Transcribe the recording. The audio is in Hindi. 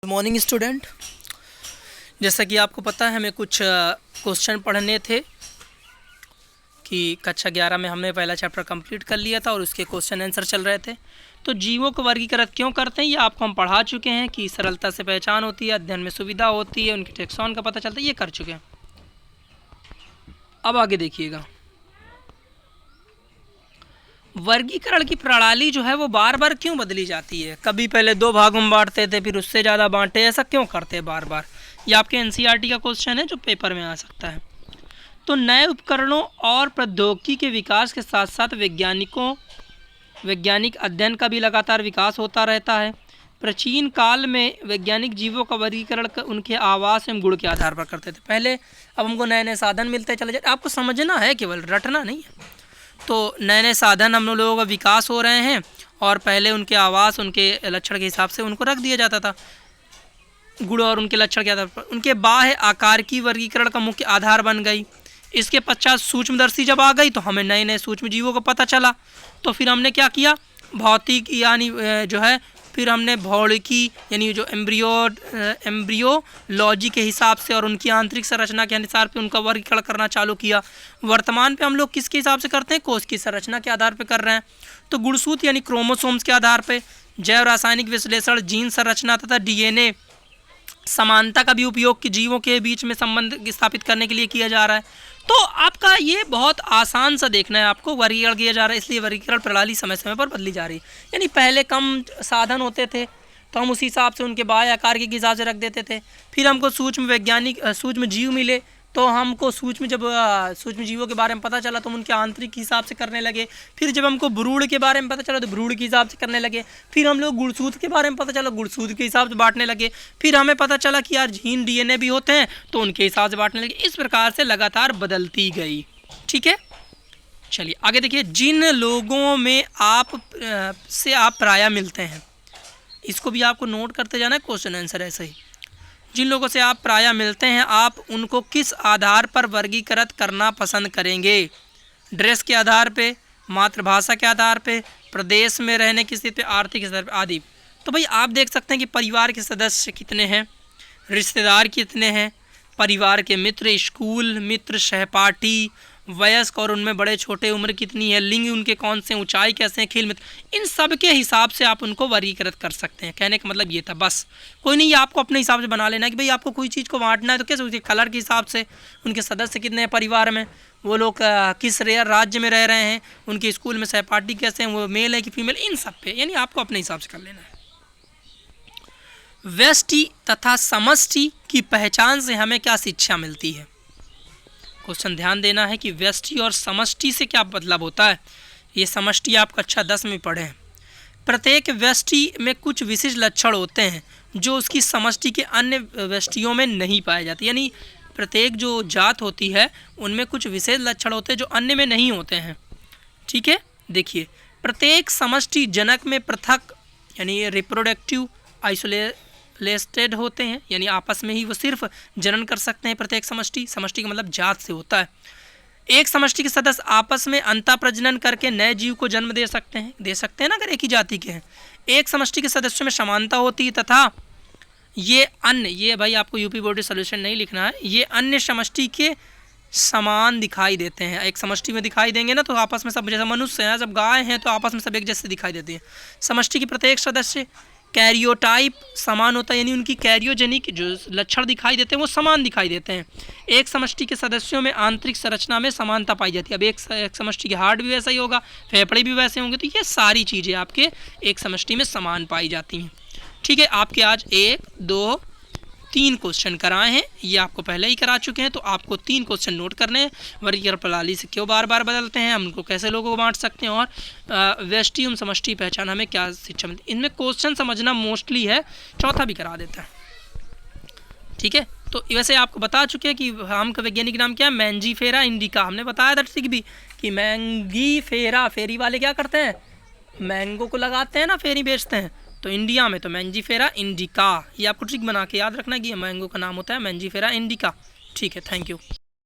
Good morning student. जैसा कि आपको पता है हमें कुछ क्वेश्चन पढ़ने थे कि कक्षा 11 में हमने पहला चैप्टर कंप्लीट कर लिया था और उसके क्वेश्चन आंसर चल रहे थे। तो जीवों को वर्गीकृत क्यों करते हैं ये आपको हम पढ़ा चुके हैं कि सरलता से पहचान होती है, अध्ययन में सुविधा होती है, उनके टेक्सॉन का पता चलता है, ये कर चुके हैं। अब आगे देखिएगा, वर्गीकरण की प्रणाली जो है वो बार बार क्यों बदली जाती है। कभी पहले 2 भागों में बांटते थे, फिर उससे ज़्यादा बांटे, ऐसा क्यों करते हैं बार बार। ये आपके एनसीईआरटी का क्वेश्चन है जो पेपर में आ सकता है। तो नए उपकरणों और प्रौद्योगिकी के विकास के साथ साथ वैज्ञानिक अध्ययन का भी लगातार विकास होता रहता है। प्राचीन काल में वैज्ञानिक जीवों का वर्गीकरण उनके आवास एवं गुण के आधार पर करते थे पहले। अब हमको नए नए साधन मिलते चले जाते, आपको समझना है, केवल रटना नहीं है। तो नए नए साधन हम लोगों का विकास हो रहे हैं और पहले उनके आवास, उनके लक्षण के हिसाब से उनको रख दिया जाता था, गुण और उनके लक्षण के आधार पर। उनके बाह्य आकार की वर्गीकरण का मुख्य आधार बन गई। इसके पश्चात सूक्ष्मदर्शी जब आ गई तो हमें नए नए सूक्ष्म जीवों को पता चला। तो फिर हमने क्या किया, भौतिक यानी जो है, फिर हमने भौतिकी यानी जो एम्ब्रियोलॉजी के हिसाब से और उनकी आंतरिक संरचना के अनुसार पे उनका वर्गीकरण करना चालू किया। वर्तमान पे हम लोग किसके हिसाब से करते हैं, कोश की संरचना के आधार पे कर रहे हैं। तो गुणसूत्र यानी क्रोमोसोम्स के आधार पे, जैव रासायनिक विश्लेषण, जीन संरचना तथा डीएनए समानता का भी उपयोग जीवों के बीच में संबंध स्थापित करने के लिए किया जा रहा है। तो आपका ये बहुत आसान सा देखना है, आपको वर्गीकरण किया जा रहा है, इसलिए वर्गीकरण प्रणाली समय समय पर बदली जा रही है। यानी पहले कम साधन होते थे तो हम उसी हिसाब से उनके बाह्य आकार के हिसाब से रख देते थे। फिर हमको सूक्ष्म जीव मिले तो हमको सूक्ष्म जीवों के बारे में पता चला तो हम उनके आंतरिक हिसाब से करने लगे। फिर जब हमको भ्रूण के बारे में पता चला तो भ्रूण के हिसाब से करने लगे। फिर हम लोग गुणसूत्र के बारे में पता चला, गुणसूत्र के हिसाब से बांटने लगे। फिर हमें पता चला कि यार जीन डीएनए भी होते हैं तो उनके हिसाब से बांटने लगे। इस प्रकार से लगातार बदलती गई। ठीक है, चलिए आगे देखिए। जिन लोगों में आप प्रायः मिलते हैं, इसको भी आपको नोट करते जाना है, क्वेश्चन आंसर ऐसे ही। जिन लोगों से आप प्रायः मिलते हैं, आप उनको किस आधार पर वर्गीकृत करना पसंद करेंगे। ड्रेस के आधार पे, मातृभाषा के आधार पे, प्रदेश में रहने की स्थिति पे, आर्थिक स्तर पे आदि। तो भाई आप देख सकते हैं कि परिवार के सदस्य कितने हैं, रिश्तेदार कितने हैं, परिवार के मित्र, स्कूल मित्र, सहपाठी, वयस्क और उनमें बड़े छोटे उम्र कितनी है, लिंग उनके कौन से, ऊंचाई कैसे हैं, खेल मित्र, इन सब के हिसाब से आप उनको वर्गीकृत कर सकते हैं। कहने का मतलब ये था, बस कोई नहीं, आपको अपने हिसाब से बना लेना है कि भाई आपको कोई चीज़ को बांटना है तो कैसे, उसके कलर के हिसाब से, उनके सदस्य कितने हैं परिवार में, वो लोग किस राज्य में रह रहे हैं, उनके स्कूल में सहपाठी कैसे हैं, वो मेल है कि फीमेल, इन सब पे यानी आपको अपने हिसाब से कर लेना है। व्यष्टि तथा समष्टि की पहचान से हमें क्या शिक्षा मिलती है। क्वेश्चन ध्यान देना है कि व्यष्टि और समष्टि से क्या मतलब होता है। ये समष्टि आप कक्षा 10 में पढ़े हैं। प्रत्येक व्यष्टि में कुछ विशिष्ट लक्षण होते हैं जो उसकी समष्टि के अन्य व्यष्टियों में नहीं पाए जाते। यानी प्रत्येक जो जात होती है उनमें कुछ विशेष लक्षण होते हैं जो अन्य में नहीं होते हैं। ठीक है, देखिए, प्रत्येक समष्टि जनक में पृथक यानी रिप्रोडक्टिव आइसोलेटेड होते हैं, यानी आपस में ही वो सिर्फ जनन कर सकते हैं। प्रत्येक समष्टि का मतलब जात से होता है। एक समष्टि के सदस्य आपस में अंतः प्रजनन करके नए जीव को जन्म दे सकते हैं ना, अगर एक ही जाति के हैं। एक समष्टि के सदस्यों में समानता होती है तथा ये भाई आपको यूपी बोर्ड सोल्यूशन नहीं लिखना है, ये अन्य समष्टि के समान दिखाई देते हैं। एक समष्टि में दिखाई देंगे ना तो आपस में सब, जैसे मनुष्य हैं, जब गाय हैं तो आपस में सब एक जैसे दिखाई देती हैं। समष्टि के प्रत्येक सदस्य कैरियोटाइप समान होता है, यानी उनकी कैरियोजेनिक जो लक्षण दिखाई देते हैं वो समान दिखाई देते हैं। एक समष्टि के सदस्यों में आंतरिक संरचना में समानता पाई जाती है। अब एक समष्टि के हार्ट भी वैसा ही होगा, फेफड़े भी वैसे होंगे, तो ये सारी चीज़ें आपके एक समष्टि में समान पाई जाती हैं। ठीक है, आपके आज 1, 2, 3 क्वेश्चन कराए हैं, ये आपको पहले ही करा चुके हैं, तो आपको 3 क्वेश्चन नोट करने हैं। वर्गीकरण प्रणाली से क्यों बार बार बदलते हैं, हम उनको कैसे लोगों को बांट सकते हैं, और व्यष्टि एवं समष्टि पहचान हमें क्या शिक्षा मिलती है। इनमें क्वेश्चन समझना मोस्टली है, चौथा भी करा देता है। ठीक है, तो वैसे आपको बता चुके हैं कि आम का वैज्ञानिक नाम क्या है, मैंजीफेरा इंडिका। हमने बताया था ठीक भी कि मैंगीफेरा, फेरी वाले क्या करते हैं, मैंगो को लगाते हैं ना, फेरी बेचते हैं, तो इंडिया में तो मैंजीफेरा इंडिका। ये आपको ट्रिक बना के याद रखना कि ये मैंगो का नाम होता है मैंजीफेरा इंडिका। ठीक है, थैंक यू।